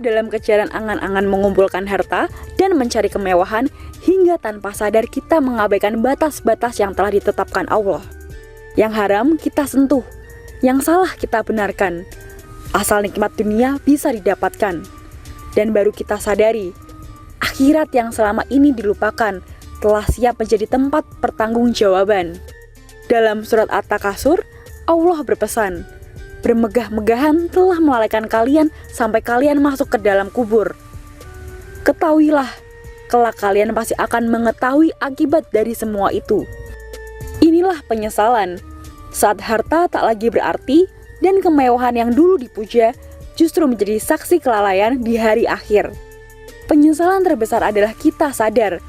dalam kejaran angan-angan mengumpulkan harta dan mencari kemewahan, hingga tanpa sadar kita mengabaikan batas-batas yang telah ditetapkan Allah. Yang haram kita sentuh, yang salah kita benarkan. Asal nikmat dunia bisa didapatkan. Dan baru kita sadari, akhirat yang selama ini dilupakan telah siap menjadi tempat pertanggungjawaban. Dalam surat At-Takasur, Allah berpesan, bermegah-megahan telah melalaikan kalian sampai kalian masuk ke dalam kubur. Ketahuilah, kelak kalian pasti akan mengetahui akibat dari semua itu. Inilah penyesalan, saat harta tak lagi berarti dan kemewahan yang dulu dipuja justru menjadi saksi kelalaian di hari akhir. Penyesalan terbesar adalah kita sadar,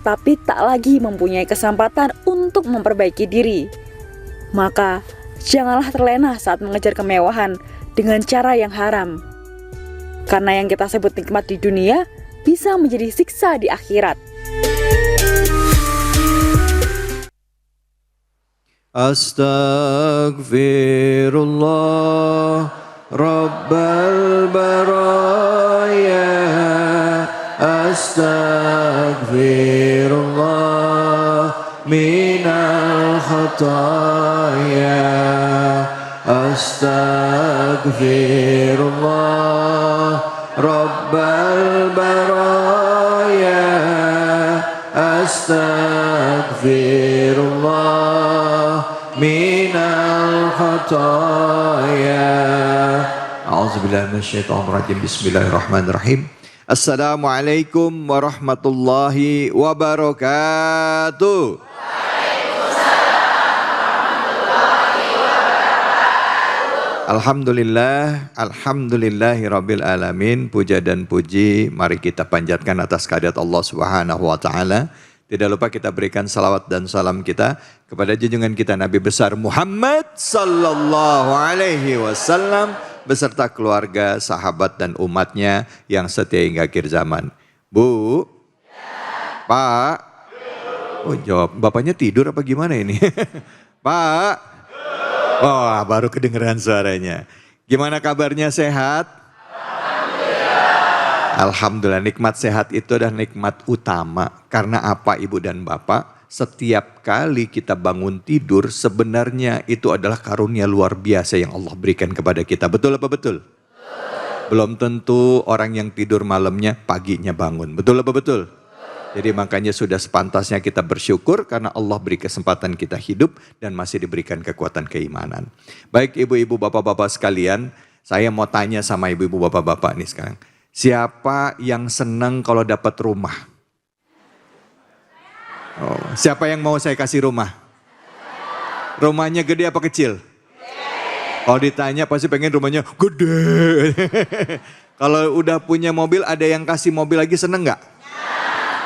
tapi tak lagi mempunyai kesempatan untuk memperbaiki diri. Maka, janganlah terlena saat mengejar kemewahan dengan cara yang haram. Karena yang kita sebut nikmat di dunia bisa menjadi siksa di akhirat. Astaghfirullah Rabbal baraya. Astaghfirullah minal khataya. Astaghfirullah Rabbal baraya. Astaghfirullah minal khataya. A'udzubillahi minasyaitonir rajim. Bismillahirrahmanirrahim. Assalamualaikum warahmatullahi wabarakatuh. Alhamdulillah, alhamdulillahirabbil alamin. Puja dan puji mari kita panjatkan atas kehadirat Allah Subhanahu wa taala. Tidak lupa kita berikan salawat dan salam kita kepada junjungan kita Nabi besar Muhammad sallallahu alaihi wasallam beserta keluarga, sahabat dan umatnya yang setia hingga akhir zaman. Bu? Ya. Pak? Oh jawab, bapaknya tidur apa gimana ini? Pak? Oh, baru kedengeran suaranya. Gimana kabarnya, sehat? Alhamdulillah. Alhamdulillah, nikmat sehat itu adalah nikmat utama. Karena apa Ibu dan Bapak? Setiap kali kita bangun tidur sebenarnya itu adalah karunia luar biasa yang Allah berikan kepada kita. Betul apa betul? Betul. Belum tentu orang yang tidur malamnya paginya bangun. Betul apa betul? Jadi makanya sudah sepantasnya kita bersyukur karena Allah beri kesempatan kita hidup dan masih diberikan kekuatan keimanan. Baik ibu-ibu bapak-bapak sekalian, saya mau tanya sama ibu-ibu bapak-bapak nih sekarang. Siapa yang senang kalau dapat rumah? Oh, siapa yang mau saya kasih rumah? Rumahnya gede apa kecil? Kalau ditanya pasti pengen rumahnya gede. Kalau udah punya mobil ada yang kasih mobil lagi seneng gak?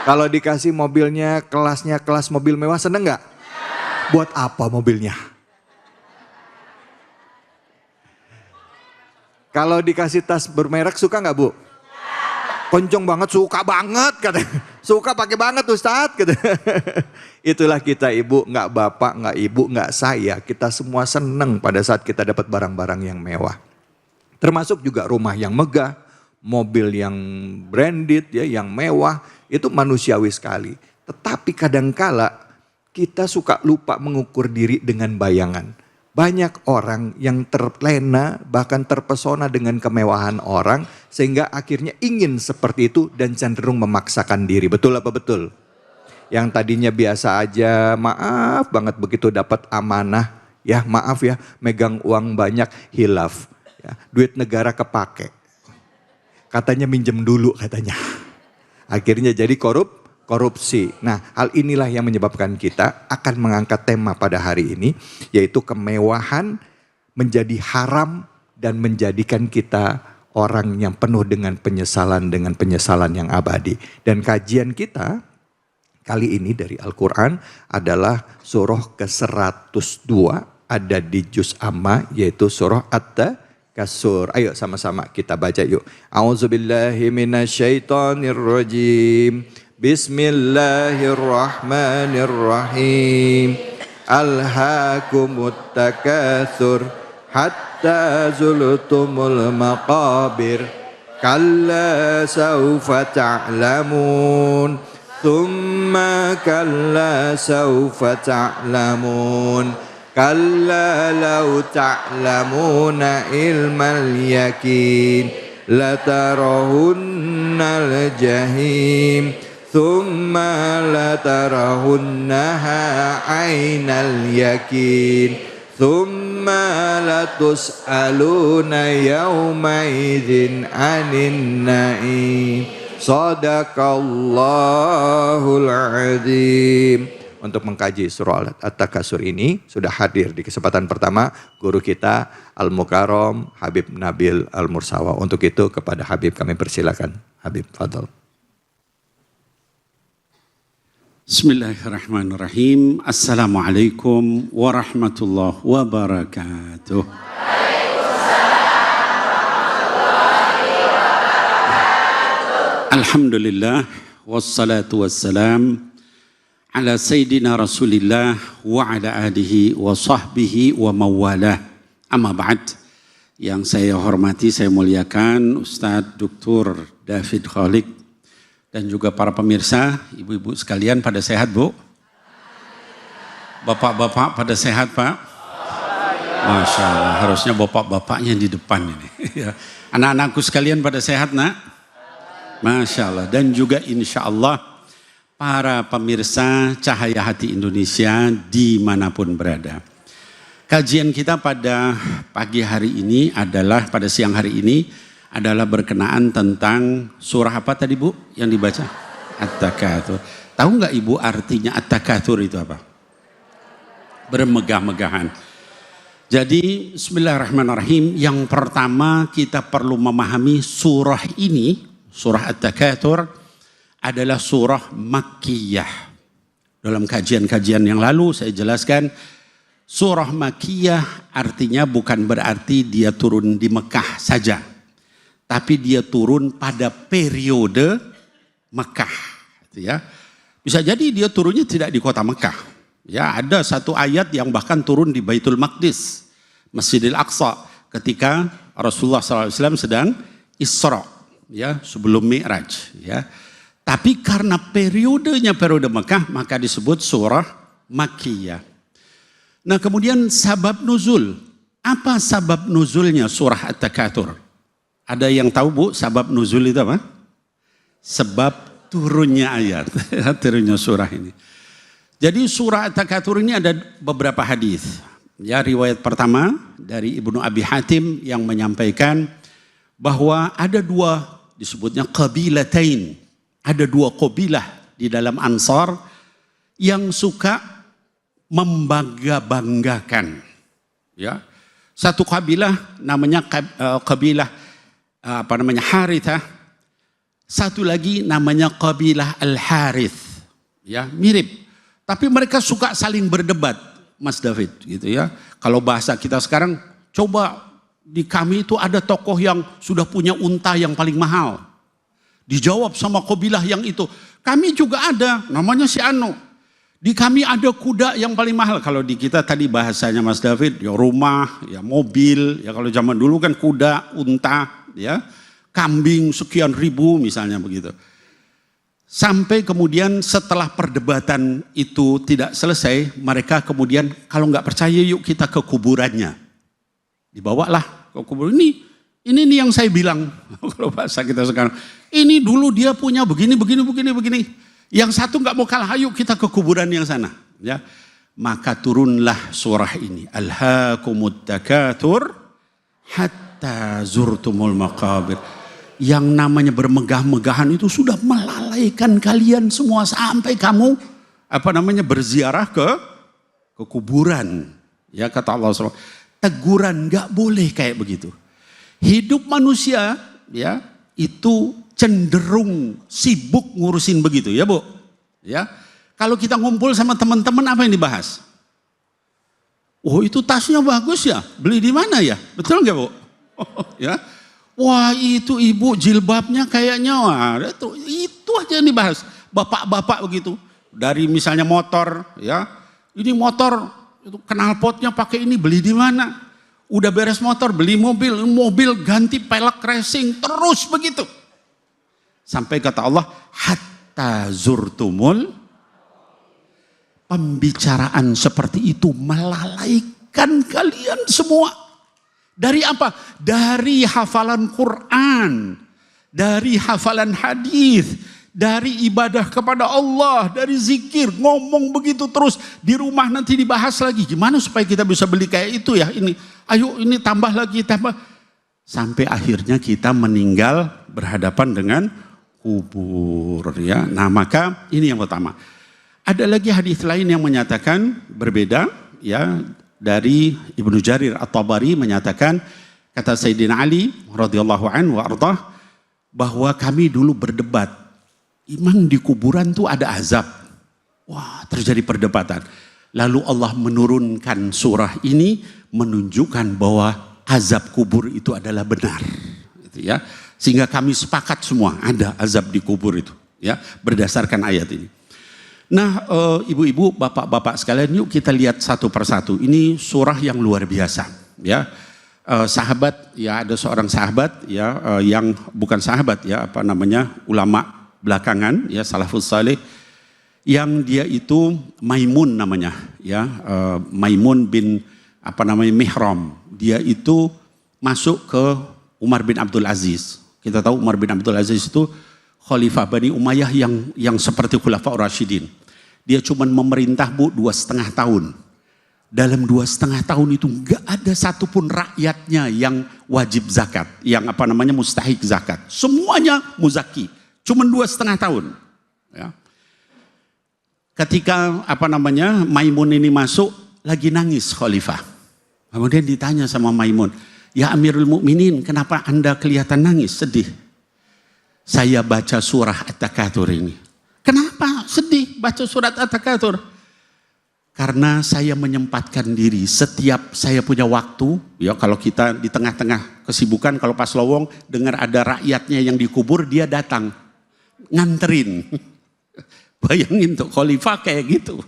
Kalau dikasih mobilnya kelasnya kelas mobil mewah seneng gak? Buat apa mobilnya? Kalau dikasih tas bermerek suka gak Bu? Kenceng banget, suka banget katanya. Suka pakai banget Ustadz katanya. Itulah kita ibu, gak bapak, gak ibu, gak saya. Kita semua seneng pada saat kita dapat barang-barang yang mewah. Termasuk juga rumah yang megah, mobil yang branded ya, yang mewah. Itu manusiawi sekali. Tetapi kadangkala kita suka lupa mengukur diri dengan bayangan. Banyak orang yang terlena bahkan terpesona dengan kemewahan orang. Sehingga akhirnya ingin seperti itu dan cenderung memaksakan diri. Betul apa betul? Yang tadinya biasa aja, maaf banget begitu dapat amanah. Ya maaf ya, megang uang banyak hilaf. Ya, duit negara kepake. Katanya minjem dulu katanya. Akhirnya jadi korupsi. Nah, hal inilah yang menyebabkan kita akan mengangkat tema pada hari ini, yaitu kemewahan menjadi haram dan menjadikan kita orang yang penuh dengan penyesalan yang abadi. Dan kajian kita kali ini dari Al-Quran adalah surah ke-102, ada di juz amma, yaitu surah At-Takasur. Ayo sama-sama kita baca yuk. A'udzubillahi minasyaitonirrajim. Bismillahirrahmanirrahim. Alhaakumut takatsur hatta zultumul maqabir. كلا سوف تعلمون ثم كلا سوف تعلمون كلا لو تعلمون علم اليقين لترهن الجحيم ثم لترهنها عين اليقين ثم لتسألون يومئذ عن النعيم Sadaqallahul Azim. Untuk mengkaji surah At-Takasur ini sudah hadir di kesempatan pertama guru kita Al-Mukarram Habib Nabil Al-Mursawa. Untuk itu kepada Habib kami persilakan. Habib, fadhal. Bismillahirrahmanirrahim. Assalamualaikum warahmatullahi wabarakatuh. Alhamdulillah wassalatu wassalam ala sayyidina Rasulillah wa ala alihi wa sahbihi wa mawalah. Amma ba'd. Yang saya hormati, saya muliakan Ustadz Dr. David Khalik dan juga para pemirsa, ibu-ibu sekalian pada sehat, Bu? Bapak-bapak pada sehat, Pak? Masya Allah, harusnya bapak-bapaknya di depan ini. Anak-anakku sekalian pada sehat, nak? Masya Allah. Dan juga insya Allah para pemirsa Cahaya Hati Indonesia dimanapun berada. Kajian kita pada pagi hari ini adalah, pada siang hari ini adalah berkenaan tentang surah apa tadi, Bu, yang dibaca? At-Takatsur. Tahu nggak Ibu artinya At-Takatsur itu apa? Bermegah-megahan. Jadi bismillahirrahmanirrahim, yang pertama kita perlu memahami surah ini, surah At-Takatsur adalah surah Makkiyah. Dalam kajian-kajian yang lalu saya jelaskan, surah Makkiyah artinya bukan berarti dia turun di Mekah saja, tapi dia turun pada periode Mekah. Ya. Bisa jadi dia turunnya tidak di kota Mekah. Ya, ada satu ayat yang bahkan turun di Baitul Maqdis, Masjidil Aqsa, ketika Rasulullah SAW sedang Isra, ya, sebelum Mi'raj, ya. Tapi karena periodenya periode Mekah, maka disebut surah Makkiyah. Nah, kemudian sabab nuzul. Apa sabab nuzulnya surah At-Takatsur? Ada yang tahu, Bu, sabab nuzul itu apa? Sebab turunnya ayat, turunnya surah ini. Jadi surah At-Takatsur ini ada beberapa hadis. Ya, riwayat pertama dari Ibnu Abi Hatim yang menyampaikan bahwa ada dua, disebutnya qabilatain. Ada dua qabilah di dalam Ansar yang suka membangga-banggakan. Ya. Satu qabilah namanya qabilah Harithah. Satu lagi namanya qabilah Al-Harith. Ya, mirip. Tapi mereka suka saling berdebat, Mas David, gitu ya. Kalau bahasa kita sekarang, coba di kami itu ada tokoh yang sudah punya unta yang paling mahal. Dijawab sama qabilah yang itu, kami juga ada, namanya si Anu. Di kami ada kuda yang paling mahal. Kalau di kita tadi bahasanya Mas David, ya rumah, ya mobil, ya kalau zaman dulu kan kuda, unta, ya kambing sekian ribu misalnya begitu. Sampai kemudian setelah perdebatan itu tidak selesai, mereka kemudian kalau nggak percaya yuk kita ke kuburannya. Dibawalah ke kuburan ini nih yang saya bilang, kalau bahasa kita sekarang, ini dulu dia punya begini. Yang satu nggak mau kalah, ayo kita ke kuburan yang sana. Ya, maka turunlah surah ini. Alhaakumut takatsur hatta zurtumul maqabir. Yang namanya bermegah-megahan itu sudah melalaikan kalian semua sampai kamu berziarah ke kuburan. Ya, kata Allah SWT, teguran nggak boleh kayak begitu. Hidup manusia ya itu cenderung sibuk ngurusin begitu ya, Bu. Ya. Kalau kita ngumpul sama teman-teman apa yang dibahas? Oh, itu tasnya bagus ya. Beli di mana ya? Betul nggak, Bu? Ya. Wah, itu ibu jilbabnya kayaknya itu aja yang dibahas. Bapak-bapak begitu. Dari misalnya motor ya. Ini motor itu knalpotnya pakai ini, beli di mana? Udah beres motor, beli mobil ganti pelek racing, terus begitu. Sampai kata Allah, hatta zurtumul. Pembicaraan seperti itu melalaikan kalian semua. Dari apa? Dari hafalan Quran, dari hafalan hadis, dari ibadah kepada Allah, dari zikir, ngomong begitu terus. Di rumah nanti dibahas lagi, gimana supaya kita bisa beli kayak itu ya, ini. Ayo ini tambah lagi, tambah. Sampai akhirnya kita meninggal berhadapan dengan kubur ya. Nah maka ini yang pertama. Ada lagi hadis lain yang menyatakan berbeda ya, dari Ibnu Jarir At-Tabari menyatakan, kata Sayyidina Ali radhiyallahu anhu wa ardhah, bahwa kami dulu berdebat, emang di kuburan tuh ada azab. Wah, terjadi perdebatan. Lalu Allah menurunkan surah ini menunjukkan bahwa azab kubur itu adalah benar. Gitu ya. Sehingga kami sepakat semua ada azab di kubur itu. Ya, berdasarkan ayat ini. Nah, ibu-ibu, bapak-bapak sekalian, yuk kita lihat satu persatu. Ini surah yang luar biasa. Ya, sahabat, ya ada seorang sahabat, ya yang bukan sahabat, ya apa namanya, ulama belakangan, ya salafus saleh, yang dia itu Maimun namanya, ya Maimun bin apa namanya Mihram. Dia itu masuk ke Umar bin Abdul Aziz. Kita tahu Umar bin Abdul Aziz itu Khalifah Bani Umayyah yang seperti Khulafaur Rasyidin. Dia cuma memerintah 2,5 tahun. Dalam 2,5 tahun itu enggak ada satupun rakyatnya yang wajib zakat, yang apa namanya mustahik zakat. Semuanya muzaki. Cuma 2,5 tahun. Ya. Ketika apa namanya Maimun ini masuk, lagi nangis Khalifah. Kemudian ditanya sama Maimun, ya Amirul Mukminin, kenapa Anda kelihatan nangis, sedih? Saya baca surah At-Takatsur ini. Kenapa sedih baca surat At-Takatsur? Karena saya menyempatkan diri setiap saya punya waktu, ya kalau kita di tengah-tengah kesibukan, kalau pas lowong dengar ada rakyatnya yang dikubur, dia datang nganterin. Bayangin tuh khalifah kayak gitu.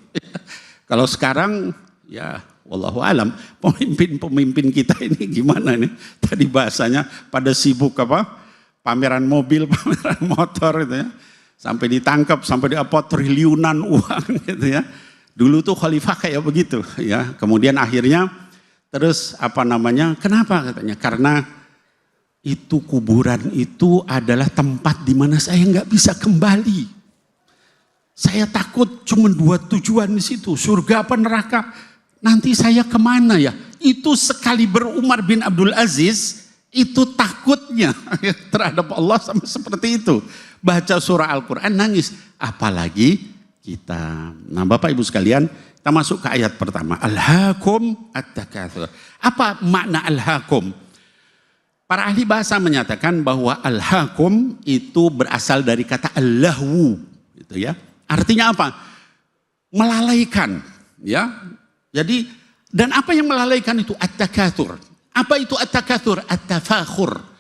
Kalau sekarang ya wallahu alam, pemimpin kita ini gimana nih? Tadi bahasanya pada sibuk apa? Pameran mobil, pameran motor gitu ya. Sampai ditangkap, sampai triliunan uang gitu ya. Dulu tuh khalifah kayak begitu ya. Kemudian akhirnya terus apa namanya? Kenapa katanya? Karena itu kuburan itu adalah tempat di mana saya nggak bisa kembali. Saya takut cuma 2 tujuan di situ, surga apa neraka. Nanti saya kemana ya? Itu sekali Umar bin Abdul Aziz itu takutnya terhadap Allah sampai seperti itu. Baca surah Al-Quran nangis, apalagi kita. Nah Bapak Ibu sekalian, kita masuk ke ayat pertama. Alhaakum at-takatsur. Apa makna alhaakum? Para ahli bahasa menyatakan bahwa alhaakum itu berasal dari kata allahu, gitu ya. Artinya apa? Melalaikan, ya. Jadi dan apa yang melalaikan itu at-takatsur. Apa itu at-takatsur? At-tafakhur.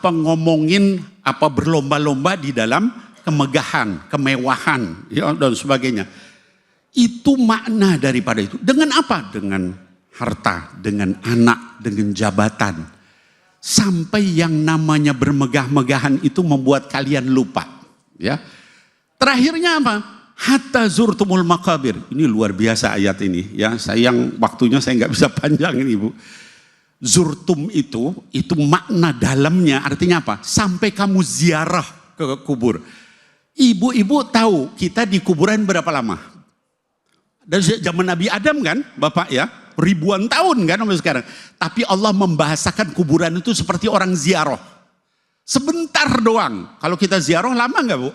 Ngomongin apa berlomba-lomba di dalam kemegahan, kemewahan, ya dan sebagainya. Itu makna daripada itu. Dengan apa? Dengan harta, dengan anak, dengan jabatan. Sampai yang namanya bermegah-megahan itu membuat kalian lupa, ya. Terakhirnya apa? Hatta zurtumul maqabir. Ini luar biasa ayat ini, ya. Sayang waktunya saya nggak bisa panjangin Ibu. Zurtum itu makna dalamnya artinya apa? Sampai kamu ziarah ke kubur. Ibu-ibu tahu kita di kuburan berapa lama? Dari zaman Nabi Adam kan, Bapak ya, ribuan tahun kan sampai sekarang. Tapi Allah membahasakan kuburan itu seperti orang ziarah. Sebentar doang. Kalau kita ziarah lama nggak Bu?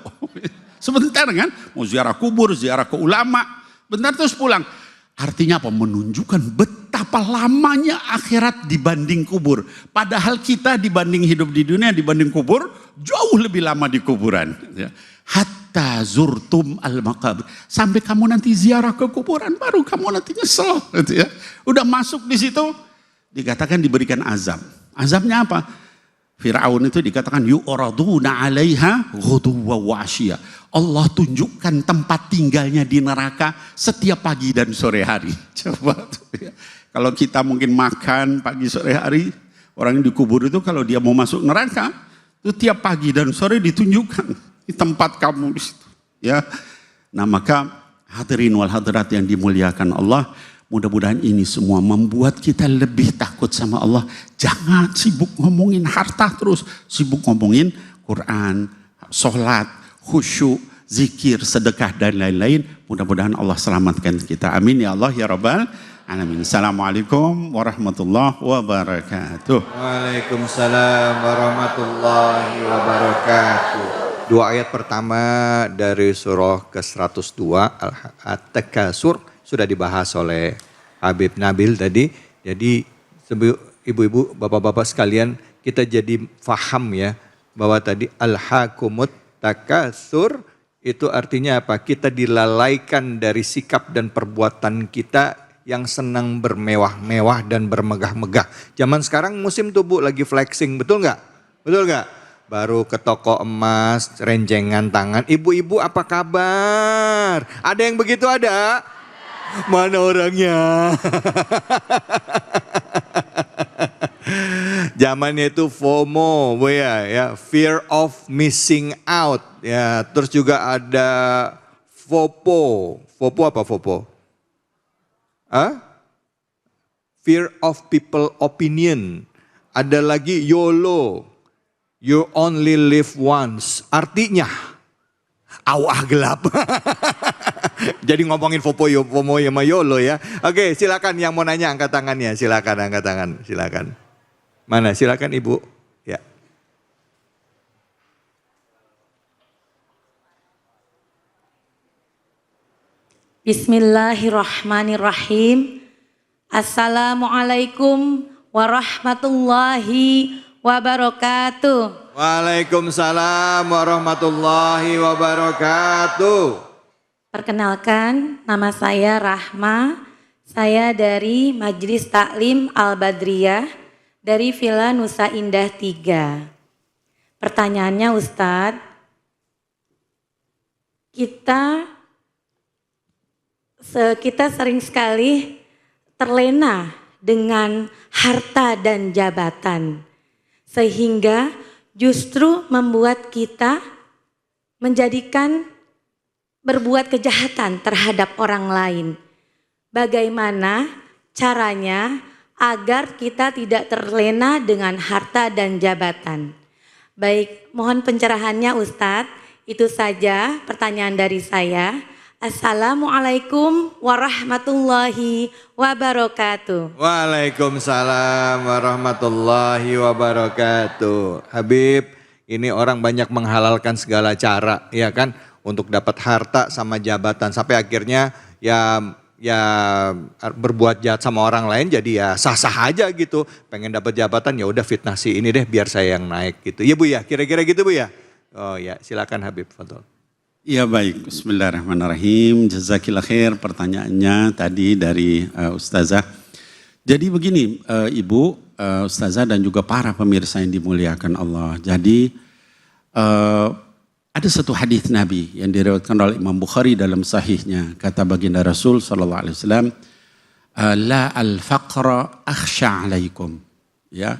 Sebentar kan? Mau ziarah kubur, ziarah ke ulama, bentar terus pulang. Artinya apa? Menunjukkan betapa lamanya akhirat dibanding kubur. Padahal kita dibanding hidup di dunia, dibanding kubur, jauh lebih lama di kuburan. Hatta zurtum al-maqabir. Sampai kamu nanti ziarah ke kuburan, baru kamu nanti nyesel. Gitu ya. Udah masuk di situ, dikatakan diberikan azab. Azabnya apa? Fir'aun itu dikatakan yu'raduna 'alaiha ghuduwwan wa 'ashiyya. Allah tunjukkan tempat tinggalnya di neraka setiap pagi dan sore hari. Coba tuh ya. Kalau kita mungkin makan pagi sore hari, orang yang dikubur itu kalau dia mau masuk neraka, itu tiap pagi dan sore ditunjukkan di tempat kamu di situ. Ya, nah maka hadirin wal hadirat yang dimuliakan Allah, mudah-mudahan ini semua membuat kita lebih takut sama Allah. Jangan sibuk ngomongin harta terus, sibuk ngomongin Quran, sholat, khusyuk, zikir, sedekah dan lain-lain. Mudah-mudahan Allah selamatkan kita. Amin ya Allah ya Rabbal Alamin. Assalamualaikum warahmatullahi wabarakatuh. Waalaikumsalam warahmatullahi wabarakatuh. Dua ayat pertama dari surah ke-102 At-Takasur sudah dibahas oleh Habib Nabil tadi. Jadi ibu-ibu, bapak-bapak sekalian, kita jadi faham ya bahwa tadi al-hakumut takasur itu artinya apa? Kita dilalaikan dari sikap dan perbuatan kita yang senang bermewah-mewah dan bermegah-megah. Zaman sekarang musim tuh Bu lagi flexing, betul nggak? Betul nggak? Baru ke toko emas, rencengan tangan. Ibu-ibu apa kabar? Ada yang begitu ada? Mana orangnya? Zamannya itu FOMO, ya, fear of missing out, ya. Terus juga ada FOPO. FOPO apa FOPO? Fear of people opinion. Ada lagi YOLO. You only live once. Artinya, awah gelap. Jadi ngomongin FOMO sama YOLO ya. Oke, silakan yang mau nanya angkat tangannya. Silakan angkat tangan, silakan. Mana? Silakan Ibu. Ya. Bismillahirrahmanirrahim. Assalamualaikum warahmatullahi wabarakatuh. Waalaikumsalam warahmatullahi wabarakatuh. Perkenalkan, nama saya Rahma. Saya dari Majelis Taklim Al-Badriyah dari Villa Nusa Indah 3. Pertanyaannya Ustadz, kita sering sekali terlena dengan harta dan jabatan, sehingga justru membuat kita menjadikan berbuat kejahatan terhadap orang lain. Bagaimana caranya agar kita tidak terlena dengan harta dan jabatan? Baik, mohon pencerahannya Ustadz. Itu saja pertanyaan dari saya. Assalamualaikum warahmatullahi wabarakatuh. Waalaikumsalam warahmatullahi wabarakatuh. Habib, ini orang banyak menghalalkan segala cara, ya kan, untuk dapat harta sama jabatan sampai akhirnya ya berbuat jahat sama orang lain, jadi ya sah-sah aja gitu. Pengen dapat jabatan ya udah fitnah si ini deh biar saya yang naik gitu. Ya Bu ya, kira-kira gitu Bu ya. Oh ya, silakan Habib, fadhol. Ya baik, bismillahirrahmanirrahim. Jazakillah khair pertanyaannya tadi dari Ustazah. Jadi begini Ibu, Ustazah dan juga para pemirsa yang dimuliakan Allah. Jadi ada satu hadis Nabi yang diriwayatkan oleh Imam Bukhari dalam sahihnya. Kata baginda Rasul SAW, la al-faqra akhsha alaikum. Ya.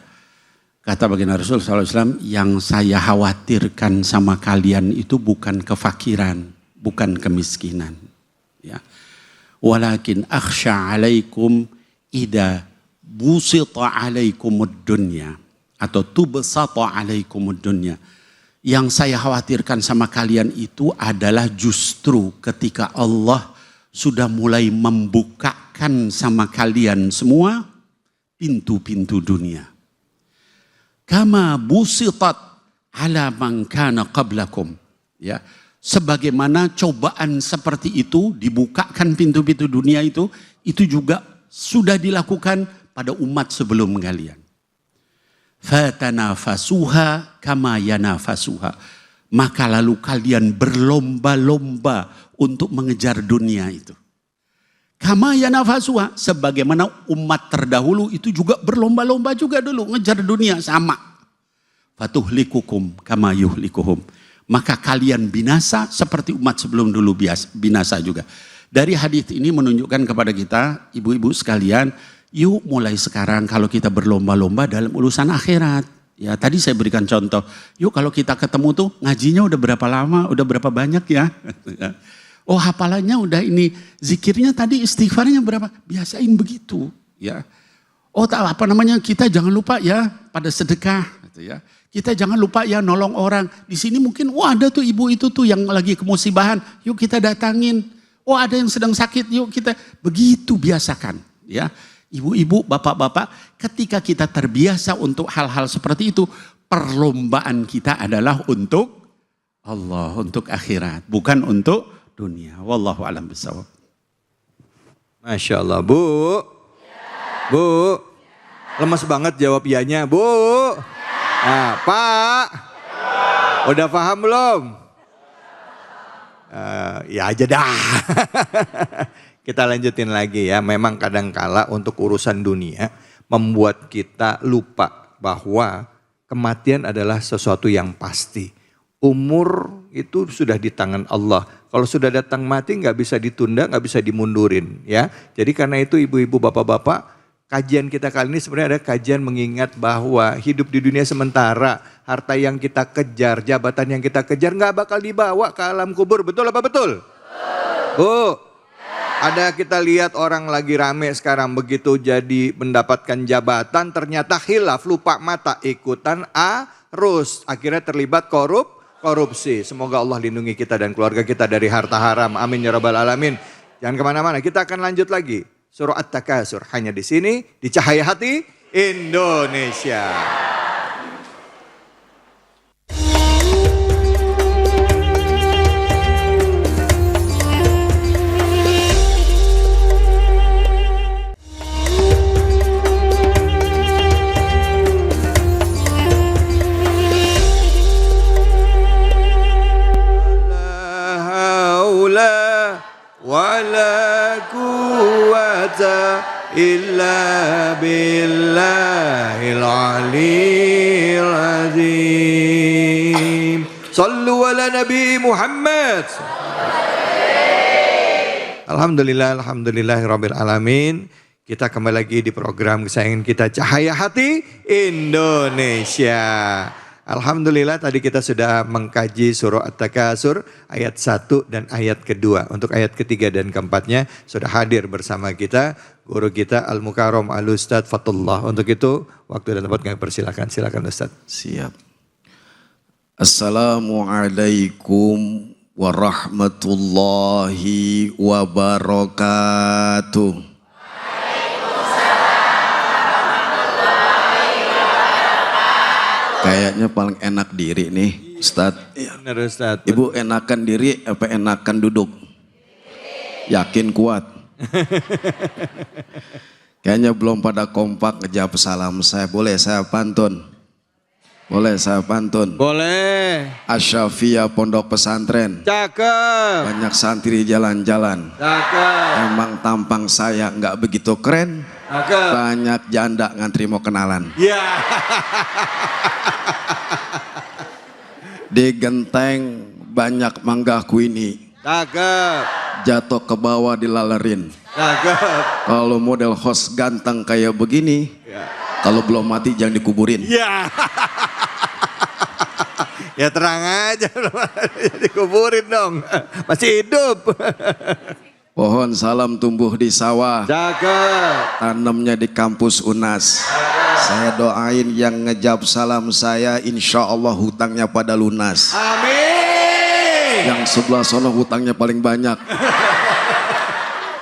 Kata baginda Rasul SAW, yang saya khawatirkan sama kalian itu bukan kefakiran, bukan kemiskinan. Ya. Walakin akhsha alaikum ida busita alaikumud dunya. Atau tubsata alaikumud dunya. Yang saya khawatirkan sama kalian itu adalah justru ketika Allah sudah mulai membukakan sama kalian semua pintu-pintu dunia. Kama busitat ala man kana qablakum, ya, sebagaimana cobaan seperti itu dibukakan pintu-pintu dunia itu juga sudah dilakukan pada umat sebelum kalian. Fatanafasuha kama yanafasuha, maka lalu kalian berlomba-lomba untuk mengejar dunia itu. Kama yanafasuha, sebagaimana umat terdahulu itu juga berlomba-lomba juga dulu ngejar dunia sama. Fatuhlikukum kama yuhlikuhum, maka kalian binasa seperti umat sebelum dulu binasa juga. Dari hadis ini menunjukkan kepada kita ibu-ibu sekalian, Yuk mulai sekarang kalau kita berlomba-lomba dalam urusan akhirat. Ya tadi saya berikan contoh, yuk kalau kita ketemu tuh ngajinya udah berapa lama, udah berapa banyak ya. Oh hafalannya udah ini, zikirnya tadi istighfarnya berapa, biasain begitu ya. Oh apa namanya, kita jangan lupa ya pada sedekah gitu ya. Kita jangan lupa ya nolong orang. Di sini mungkin ada tuh ibu itu tuh yang lagi kemusibahan, yuk kita datangin. Oh ada yang sedang sakit, yuk kita begitu biasakan ya. Ibu-ibu, bapak-bapak, ketika kita terbiasa untuk hal-hal seperti itu, perlombaan kita adalah untuk Allah, untuk akhirat, bukan untuk dunia. Wallahu a'lam bishawab. Masya Allah, Bu. Bu. Lemas banget jawab ianya, Bu. Nah, Pak. Udah paham belum? Ya aja dah. Kita lanjutin lagi ya. Memang kadangkala untuk urusan dunia membuat kita lupa bahwa kematian adalah sesuatu yang pasti. Umur itu sudah di tangan Allah. Kalau sudah datang mati nggak bisa ditunda, nggak bisa dimundurin ya. Jadi karena itu ibu-ibu, bapak-bapak, kajian kita kali ini sebenarnya ada kajian mengingat bahwa hidup di dunia sementara, harta yang kita kejar, jabatan yang kita kejar nggak bakal dibawa ke alam kubur. Betul apa betul? Bu, ada kita lihat orang lagi rame sekarang begitu jadi mendapatkan jabatan ternyata khilaf, lupa mata, ikutan arus. Akhirnya terlibat korupsi. Semoga Allah lindungi kita dan keluarga kita dari harta haram. Amin ya rabbal alamin. Jangan kemana-mana, kita akan lanjut lagi. Surah At-Takasur hanya di sini di Cahaya Hati Indonesia. Wala quwwata illa billahil aliyyil azim. Sallu ala Nabi Muhammad. Alhamdulillahirabbil alamin. Kita kembali lagi di program kesayangan kita Cahaya Hati Indonesia. Alhamdulillah tadi kita sudah mengkaji surah At-Takasur ayat 1 dan ayat kedua. Untuk ayat ketiga dan keempatnya sudah hadir bersama kita guru kita Al-Mukarram Al-Ustadz Fatullah. Untuk itu waktu dan tempat kami persilakan. Silakan Ustadz. Siap. Assalamualaikum warahmatullahi wabarakatuh. Kayaknya paling enak diri nih, Ustadz. Iya, benar Ustadz. Ibu enakan diri apa enakan duduk? Yakin kuat? Kayaknya belum pada kompak ngejawab salam saya. Boleh saya pantun? Boleh saya pantun? Boleh. Asyafiyah Pondok Pesantren. Cakep. Banyak santri jalan-jalan. Cakep. Emang tampang saya nggak begitu keren. Cakep. Banyak janda ngantri mau kenalan. Ya. Di genteng banyak mangga kuini. Cakep. Jatuh ke bawah dilalerin. Cakep. Kalau model host ganteng kayak begini, Ya. kalau belum mati jangan dikuburin. Ya. Ya terang aja, dikuburin dong. Masih hidup. Pohon salam tumbuh di sawah, Cakep. tanamnya di kampus UNAS. Saya doain yang ngejawab salam saya, insya Allah hutangnya pada lunas. Amin. Yang sebelah sono hutangnya paling banyak.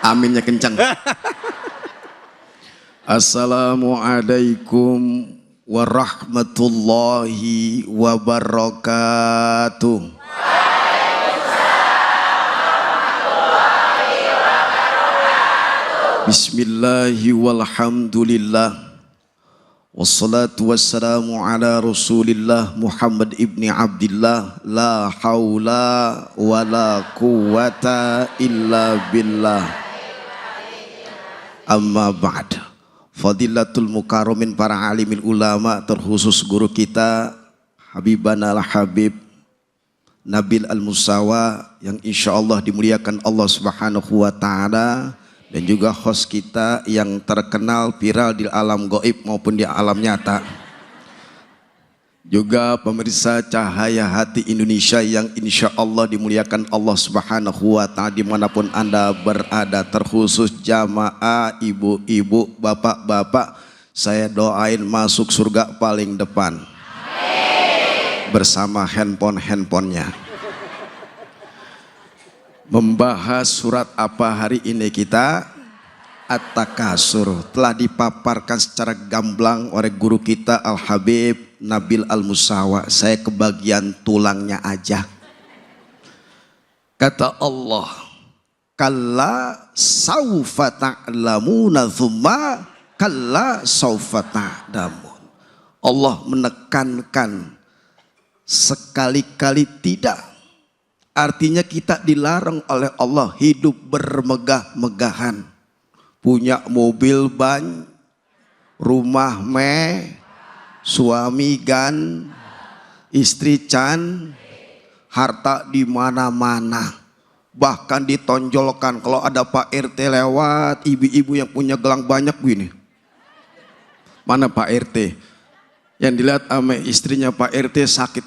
Aminnya kencang. Assalamualaikum warahmatullahi wabarakatuh. Bismillahi walhamdulillah. Wassalatu wassalamu ala rasulillah Muhammad ibni Abdillah. La hawla wa la quwata illa billah. Amma ba'd. Fadilatul mukarramin para alimil ulama, terkhusus guru kita Habibana al-Habib Nabil Al-Musawa yang insya Allah dimuliakan Allah Subhanahu wa ta'ala dan juga host kita yang terkenal viral di alam gaib maupun di alam nyata. Juga pemirsa Cahaya Hati Indonesia yang insya Allah dimuliakan Allah Subhanahu wa Ta'ala dimanapun Anda berada, terkhusus jamaah ibu-ibu, bapak-bapak, saya doain masuk surga paling depan bersama handphonenya. Membahas surat apa hari ini kita? At-Takasur. Telah dipaparkan secara gamblang oleh guru kita Al-Habib Nabil Al-Musawa. Saya kebagian tulangnya aja. Kata Allah, kalla saufa ta'lamuna thumma kalla saufa ta'lamun. Allah menekankan sekali-kali tidak. Artinya kita dilarang oleh Allah hidup bermegah-megahan. Punya mobil ban, rumah suami gan, istri can, harta di mana-mana. Bahkan ditonjolkan kalau ada Pak RT lewat, ibu-ibu yang punya gelang banyak begini. Mana Pak RT? Yang dilihat sama istrinya Pak RT sakit.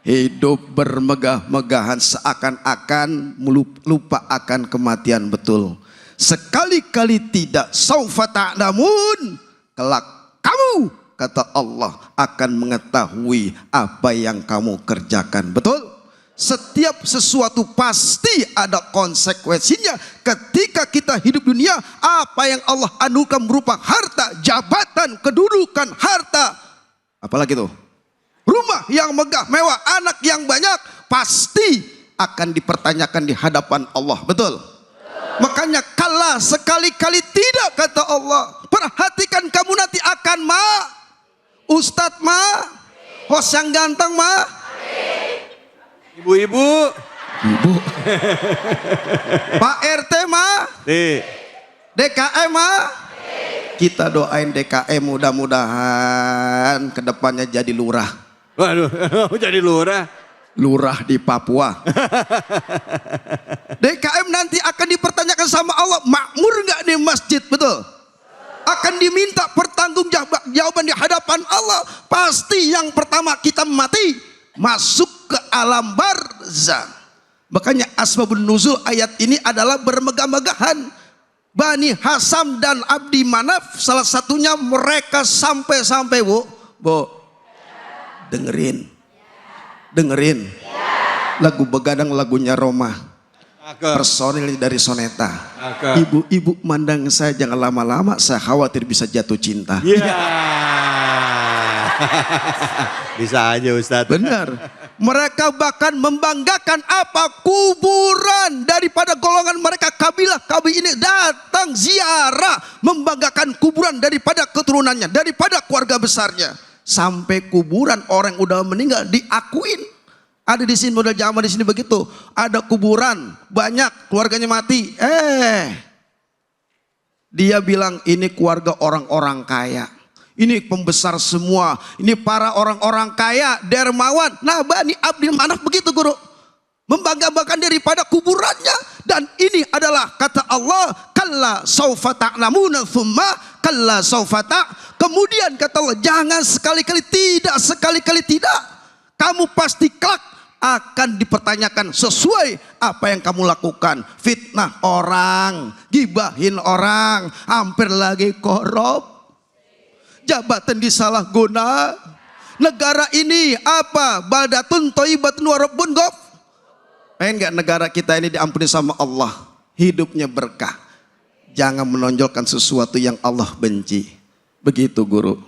Hidup bermegah-megahan seakan-akan lupa akan kematian, betul. Sekali-kali tidak, saufa ta'lamun, kelak kamu, kata Allah, akan mengetahui apa yang kamu kerjakan. Betul? Setiap sesuatu pasti ada konsekuensinya. Ketika kita hidup dunia, apa yang Allah anugerahkan berupa harta, jabatan, kedudukan, harta, apalagi itu, rumah yang megah, mewah, anak yang banyak, pasti akan dipertanyakan di hadapan Allah. Betul? Makanya kala sekali-kali tidak, kata Allah. Perhatikan kamu nanti akan Ustadz host yang ganteng Ibu-ibu, Pak RT DKM kita doain DKM mudah-mudahan kedepannya jadi lurah. waduh, jadi lurah di Papua. DKM nanti akan dipertanyakan sama Allah, makmur nggak di masjid, betul? Akan diminta pertanggungjawaban di hadapan Allah. Pasti yang pertama kita mati, masuk ke alam barzakh. Makanya asbabun nuzul ayat ini adalah bermegah-megahan. Bani Hasam dan Abdi Manaf, salah satunya mereka sampai Bu, dengerin lagu begadang, lagunya Roma, personil dari Soneta. Ibu-ibu mandang saya jangan lama-lama, saya khawatir bisa jatuh cinta. Bisa aja Ustadz. Benar. Mereka bahkan membanggakan apa? Kuburan daripada golongan mereka, kabilah ini datang ziarah, membanggakan kuburan daripada keturunannya, daripada keluarga besarnya. Sampai kuburan orang yang udah meninggal diakuin. Ada di sini model jamaah di sini begitu. Ada kuburan banyak, keluarganya mati. Dia bilang ini keluarga orang-orang kaya. Ini pembesar semua. Ini para orang-orang kaya, dermawan. Nah, Bani Abdul Manaf begitu, guru. Membanggakan daripada kuburannya. Dan ini adalah kata Allah, kalla saufa ta'lamuna thumma kalla saufa Kemudian kata Allah, jangan sekali-kali tidak. Kamu pasti kelak akan dipertanyakan sesuai apa yang kamu lakukan. Fitnah orang, gibahin orang, hampir lagi korup, jabatan disalahguna. Negara ini apa? Baldatun thayyibatun wa rabbun ghafur. Pengen gak negara kita ini diampuni sama Allah? Hidupnya berkah. Jangan menonjolkan sesuatu yang Allah benci. Begitu, guru.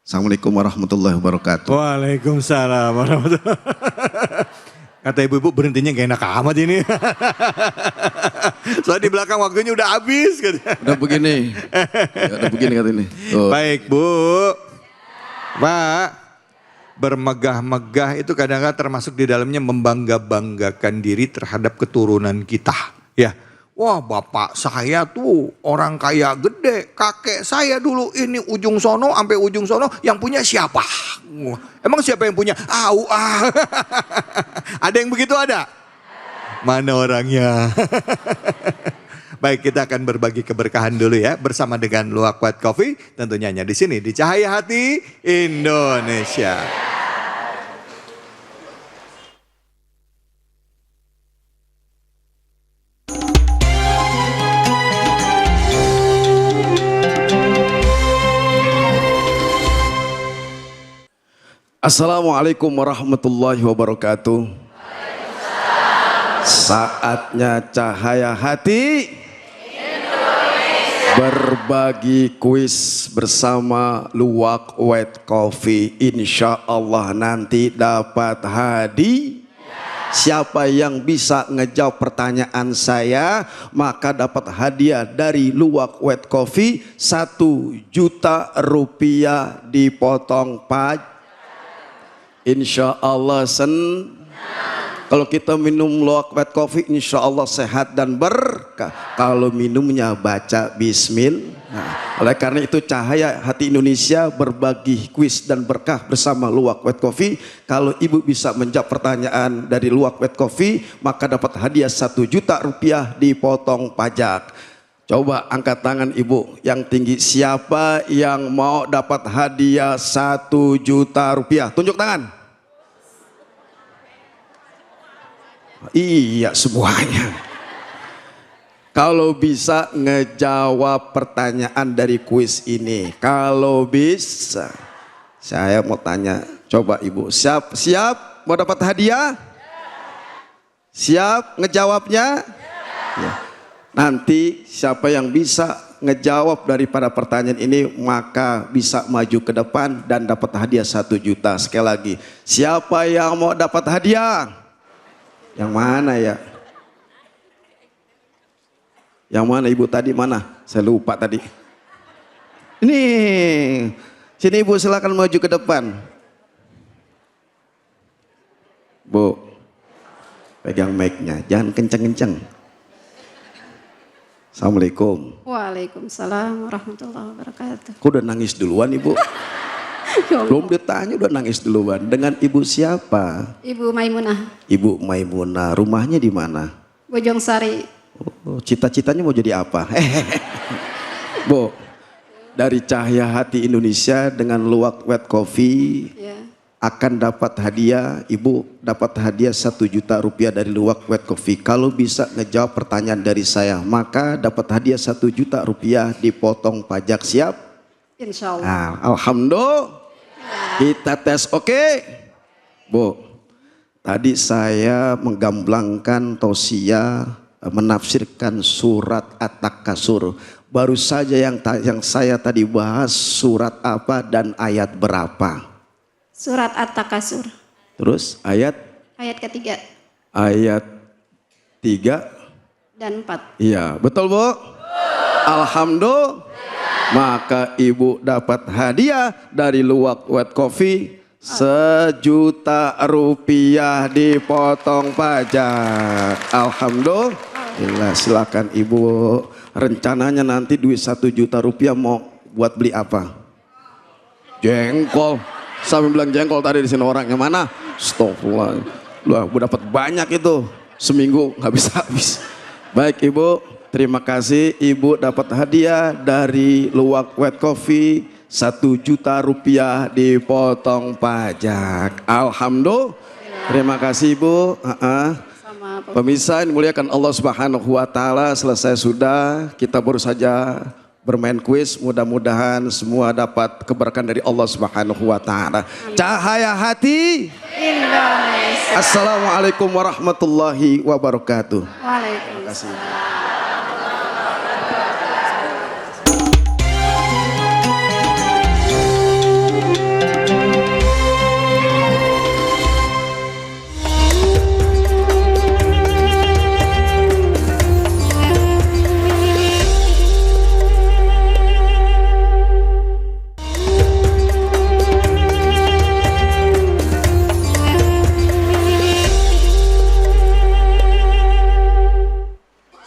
Assalamualaikum warahmatullahi wabarakatuh. Waalaikumsalam warahmatullahi wabarakatuh. Kata ibu-ibu berhentinya gak enak amat ini. Soalnya di belakang waktunya udah habis. Udah begini. Udah begini kata ini. Baik Bu. Pak, bermegah-megah itu kadang-kadang termasuk di dalamnya membangga-banggakan diri terhadap keturunan kita. Ya. Wah, bapak saya tuh orang kaya gede, kakek saya dulu ini ujung sono sampai ujung sono, yang punya siapa? Emang siapa yang punya? Ada yang begitu ada? Mana orangnya? Baik, kita akan berbagi keberkahan dulu ya bersama dengan Luwak White Coffee, tentunya hanya di sini di Cahaya Hati Indonesia. Assalamualaikum warahmatullahi wabarakatuh. Saatnya Cahaya Hati Indonesia berbagi kuis bersama Luwak White Coffee. Insya Allah nanti dapat hadiah. Siapa yang bisa ngejawab pertanyaan saya maka dapat hadiah dari Luwak White Coffee 1 juta rupiah dipotong pajak. Insya Allah kalau kita minum Luwak White Coffee insya Allah sehat dan berkah. Kalau minumnya baca bismillah. Oleh karena itu Cahaya Hati Indonesia berbagi kuis dan berkah bersama Luwak White Coffee. Kalau ibu bisa menjawab pertanyaan dari Luwak White Coffee maka dapat hadiah 1 juta rupiah dipotong pajak. Coba angkat tangan ibu yang tinggi. Siapa yang mau dapat hadiah 1 juta rupiah? Tunjuk tangan. Iya semuanya. Kalau bisa ngejawab pertanyaan dari kuis ini. Kalau bisa. Saya mau tanya. Coba ibu. Siap mau dapat hadiah? Siap ngejawabnya? Ya. Nanti siapa yang bisa ngejawab daripada pertanyaan ini maka bisa maju ke depan dan dapat hadiah 1 juta. Sekali lagi, siapa yang mau dapat hadiah? Yang mana ya? Yang mana ibu tadi mana? Saya lupa tadi. Ini, sini ibu silakan maju ke depan. Bu, pegang mic-nya, jangan kenceng-kenceng. Assalamualaikum. Waalaikumsalam warahmatullahi wabarakatuh. Kok udah nangis duluan ibu? Belum ditanya udah nangis duluan. Dengan ibu siapa? Ibu Maimunah, Ibu Maimunah. Rumahnya di mana? Bojong Sari. Oh, cita-citanya mau jadi apa? Bu, dari Cahaya Hati Indonesia dengan Luwak White Coffee Ya. akan dapat hadiah. Ibu dapat hadiah 1 juta rupiah dari Luwak White Coffee. Kalau bisa ngejawab pertanyaan dari saya maka dapat hadiah 1 juta rupiah dipotong pajak. Siap? Insya Allah. Nah, alhamdulillah. Kita tes oke. Bu, tadi saya menggamblangkan tausiah menafsirkan surat At-Takasur. Baru saja yang saya tadi bahas surat apa dan ayat berapa? Surat At-Takasur. Terus ayat Ayat 3 ayat 3 dan 4. Iya, betul Bu? Alhamdulillah. Maka ibu dapat hadiah dari Luwak White Coffee 1 juta rupiah dipotong pajak. Alhamdulillah. Silakan ibu. Rencananya nanti duit 1 juta rupiah mau buat beli apa? Jengkol. Sampai bilang jengkol tadi di sini orangnya mana? Astagfirullah. Loh, ibu dapat banyak itu. Seminggu nggak bisa habis. Baik ibu. Terima kasih ibu dapat hadiah dari Luwak White Coffee 1 juta rupiah dipotong pajak. Alhamdulillah. Terima kasih ibu. Pemirsa yang dimuliakan Allah Subhanahu wa taala, selesai sudah. Kita baru saja bermain kuis. Mudah-mudahan semua dapat keberkahan dari Allah Subhanahu wa taala. Cahaya Hati Indonesia. Assalamualaikum warahmatullahi wabarakatuh. Waalaikumsalam.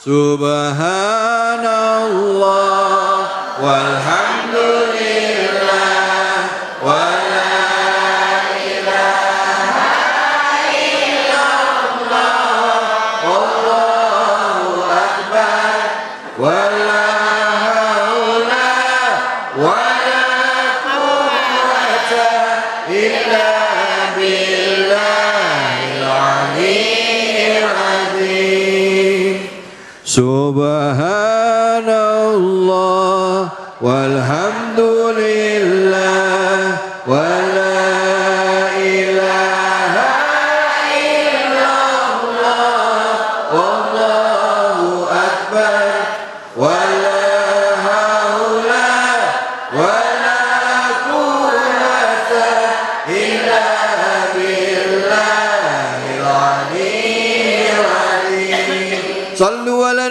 Subhanallah walhamdulillah wa la ilaha illallah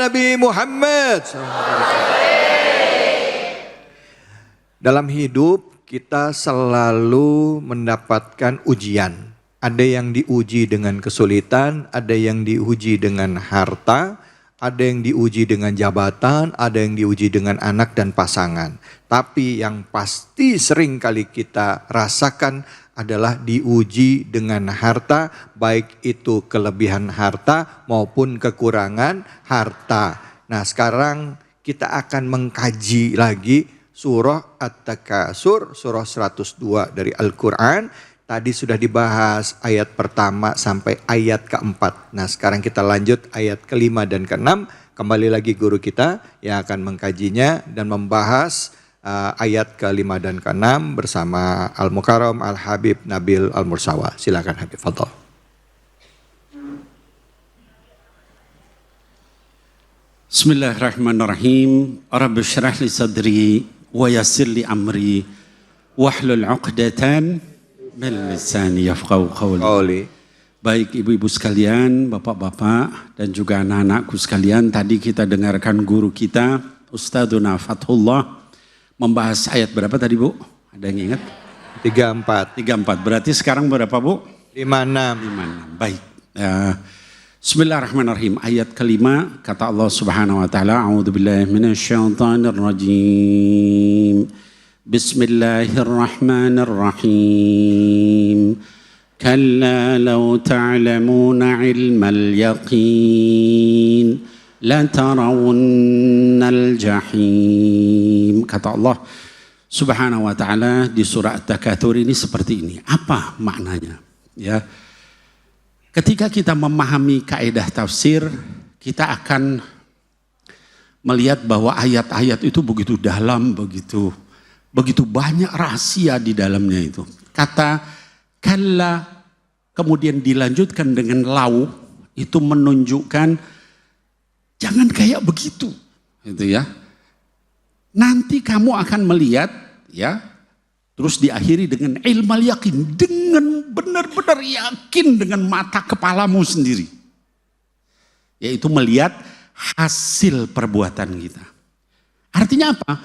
Nabi Muhammad. Dalam hidup kita selalu mendapatkan ujian. Ada yang diuji dengan kesulitan, ada yang diuji dengan harta, ada yang diuji dengan jabatan, ada yang diuji dengan anak dan pasangan. Tapi yang pasti sering kali kita rasakan adalah diuji dengan harta, baik itu kelebihan harta maupun kekurangan harta. Nah, sekarang kita akan mengkaji lagi surah At-Takasur, surah 102 dari Al-Quran. Tadi sudah dibahas ayat pertama sampai ayat keempat. Nah, sekarang kita lanjut ayat kelima dan keenam. Kembali lagi guru kita yang akan mengkajinya dan membahas ayat kelima dan keenam bersama Al-Mukarram Al-Habib Nabil Al-Mursawa. Silakan Habib, fadhol. Bismillahirrahmanirrahim. Rabbi syrah li sadri wa yassir li amri wahlul 'uqdatan min lisani yafqahu qawli. Baik ibu-ibu sekalian, bapak-bapak dan juga anak-anakku sekalian, tadi kita dengarkan guru kita Ustadzuna Fathullah membahas ayat berapa tadi Bu? Ada yang ingat? 34. 34. Berarti sekarang berapa Bu? 56. 56. Baik. Bismillahirrahmanirrahim. Ayat kelima kata Allah Subhanahu wa taala, a'udzubillahi minasyaitonir rajim. Bismillahirrahmanirrahim. Kalla law ta'lamuna 'ilmal yaqin la tarawunnal jahim. Kata Allah Subhanahu wa taala di surah At-Takatsur ini seperti ini. Apa maknanya? Ya. Ketika kita memahami kaidah tafsir, kita akan melihat bahwa ayat-ayat itu begitu dalam, begitu banyak rahasia di dalamnya itu. Kata kalla kemudian dilanjutkan dengan lau, itu menunjukkan jangan kayak begitu, gitu ya. Nanti kamu akan melihat, ya. Terus diakhiri dengan ilmal yakin, dengan benar-benar yakin dengan mata kepalamu sendiri. Yaitu melihat hasil perbuatan kita. Artinya apa?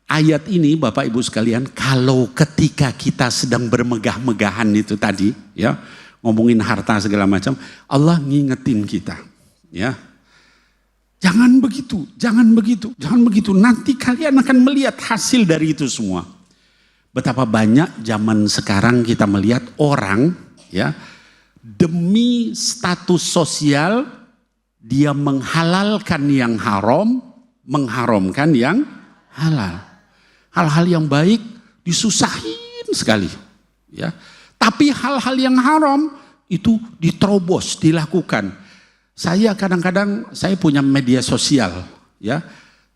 Ayat ini Bapak Ibu sekalian, kalau ketika kita sedang bermegah-megahan itu tadi, ya, ngomongin harta segala macam, Allah ngingetin kita, ya. Jangan begitu, jangan begitu, jangan begitu. Nanti kalian akan melihat hasil dari itu semua. Betapa banyak zaman sekarang kita melihat orang, ya, demi status sosial dia menghalalkan yang haram, mengharamkan yang halal. Hal-hal yang baik disusahin sekali, ya. Tapi hal-hal yang haram itu diterobos, dilakukan. Saya kadang-kadang saya punya media sosial, ya.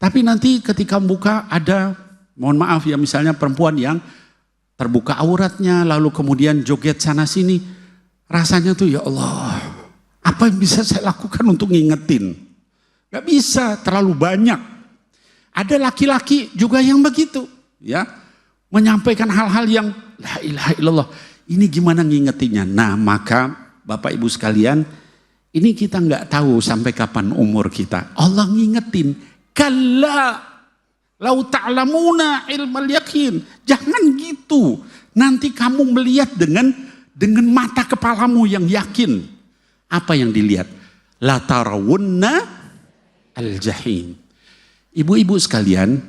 Tapi nanti ketika buka ada, mohon maaf ya, misalnya perempuan yang terbuka auratnya lalu kemudian joget sana sini. Rasanya tuh ya Allah, apa yang bisa saya lakukan untuk ngingetin? Gak bisa, terlalu banyak. Ada laki-laki juga yang begitu, ya, menyampaikan hal-hal yang la ilaha illallah. Ini gimana ngingetinnya? Nah, maka Bapak Ibu sekalian, ini kita nggak tahu sampai kapan umur kita. Allah ngingetin, kalla lau ta'lamuna ilmal yakin. Jangan gitu. Nanti kamu melihat dengan mata kepalamu yang yakin. Apa yang dilihat? La tarawunna al-jahim. Ibu-ibu sekalian,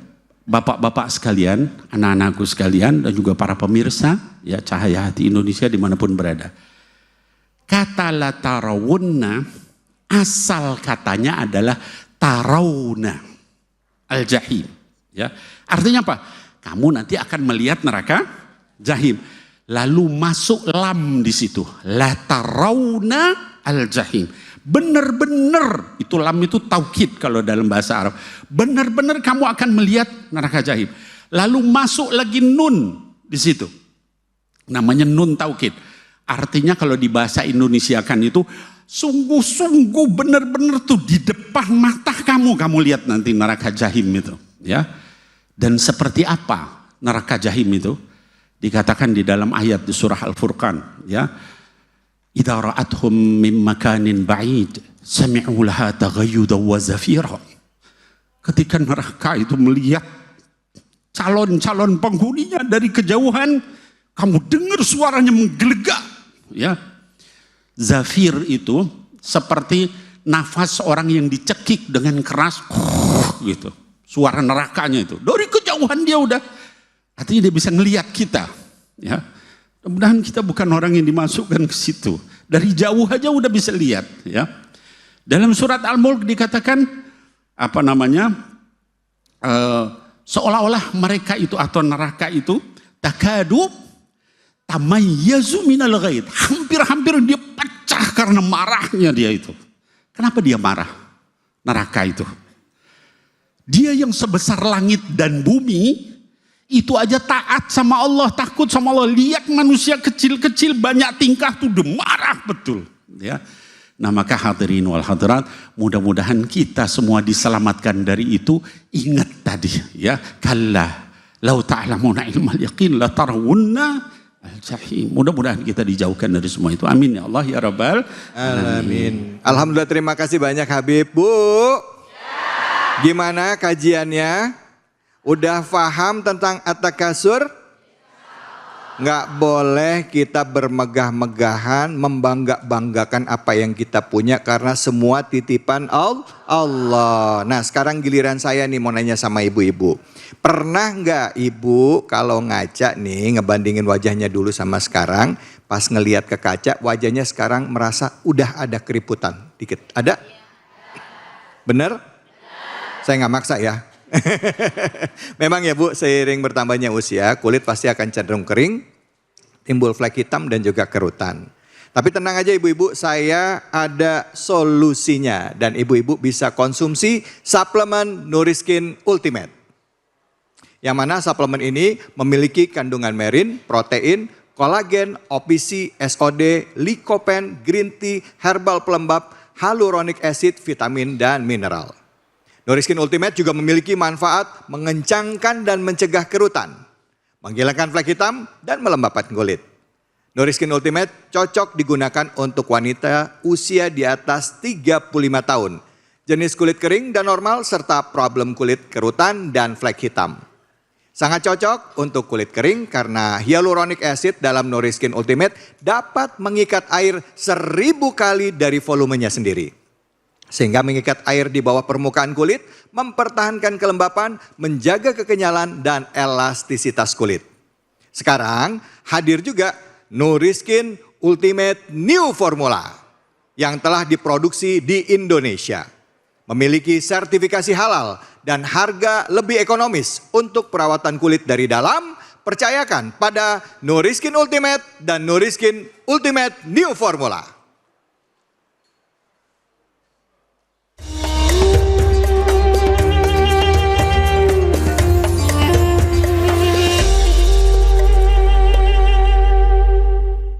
bapak-bapak sekalian, anak-anakku sekalian, dan juga para pemirsa, ya, Cahaya Hati Indonesia dimanapun berada. Kata la tarawunna, asal katanya adalah tarawna al-jahim. Ya, artinya apa? Kamu nanti akan melihat neraka jahim. Lalu masuk lam di situ. La tarawna al-jahim. Benar-benar, itu lam itu taukid kalau dalam bahasa Arab. Benar-benar kamu akan melihat neraka jahim. Lalu masuk lagi nun di situ. Namanya nun taukid. Artinya kalau di bahasa Indonesia kan itu sungguh-sungguh benar-benar tuh di depan mata kamu lihat nanti neraka jahim itu, ya. Dan seperti apa neraka jahim itu? Dikatakan di dalam ayat di surah Al-Furqan, ya. Idza ra'athum min makanin ba'id Sami'u laha taghayyudan wa zafira. Ketika neraka itu melihat calon-calon penghuninya dari kejauhan, kamu dengar suaranya menggelegak, ya. Zafir itu seperti nafas orang yang dicekik dengan keras, gitu. Suara nerakanya itu dari kejauhan dia udah, artinya dia bisa ngelihat kita, ya. Mudah-mudahan kita bukan orang yang dimasukkan ke situ. Dari jauh aja udah bisa lihat, ya. Dalam surat Al-Mulk dikatakan apa namanya? Seolah-olah mereka itu atau neraka itu takadu tamayyazu minal ghaid. Hampir-hampir dia pecah karena marahnya dia itu. Kenapa dia marah? Neraka itu. Dia yang sebesar langit dan bumi itu aja taat sama Allah, takut sama Allah. Lihat manusia kecil-kecil banyak tingkah tuh udah marah betul, ya. Nah, maka hadirin wal hadirat, mudah-mudahan kita semua diselamatkan dari itu. Ingat tadi, ya, kalla lau ta'lamuna ilmal yaqin la tarawunna al-jahim. Mudah-mudahan kita dijauhkan dari semua itu. Amin ya Allah ya rabbal alamin. Alhamdulillah, terima kasih banyak Habib. Bu, gimana kajiannya? Udah paham tentang at-takasur? Nggak boleh kita bermegah-megahan, membangga-banggakan apa yang kita punya karena semua titipan Allah. Nah, sekarang giliran saya nih mau nanya sama ibu-ibu. Pernah nggak ibu kalau ngaca nih ngebandingin wajahnya dulu sama sekarang, pas ngelihat ke kaca wajahnya sekarang merasa udah ada keriputan dikit? Ada? Bener? Saya nggak maksa ya. Memang ya Bu, seiring bertambahnya usia, kulit pasti akan cenderung kering, timbul flek hitam dan juga kerutan. Tapi tenang aja ibu-ibu, saya ada solusinya dan ibu-ibu bisa konsumsi suplemen Nuriskin Ultimate. Yang mana suplemen ini memiliki kandungan merin, protein, kolagen, OPC, SOD, lycopene, green tea, herbal pelembab, hyaluronic acid, vitamin dan mineral. Nuriskin Ultimate juga memiliki manfaat mengencangkan dan mencegah kerutan, menghilangkan flek hitam dan melembabkan kulit. Nuriskin Ultimate cocok digunakan untuk wanita usia di atas 35 tahun, jenis kulit kering dan normal serta problem kulit kerutan dan flek hitam. Sangat cocok untuk kulit kering karena hyaluronic acid dalam Nuriskin Ultimate dapat mengikat air 1000 kali dari volumenya sendiri. Sehingga mengikat air di bawah permukaan kulit, mempertahankan kelembapan, menjaga kekenyalan dan elastisitas kulit. Sekarang hadir juga Nuriskin Ultimate New Formula yang telah diproduksi di Indonesia. Memiliki sertifikasi halal dan harga lebih ekonomis untuk perawatan kulit dari dalam. Percayakan pada Nuriskin Ultimate dan Nuriskin Ultimate New Formula.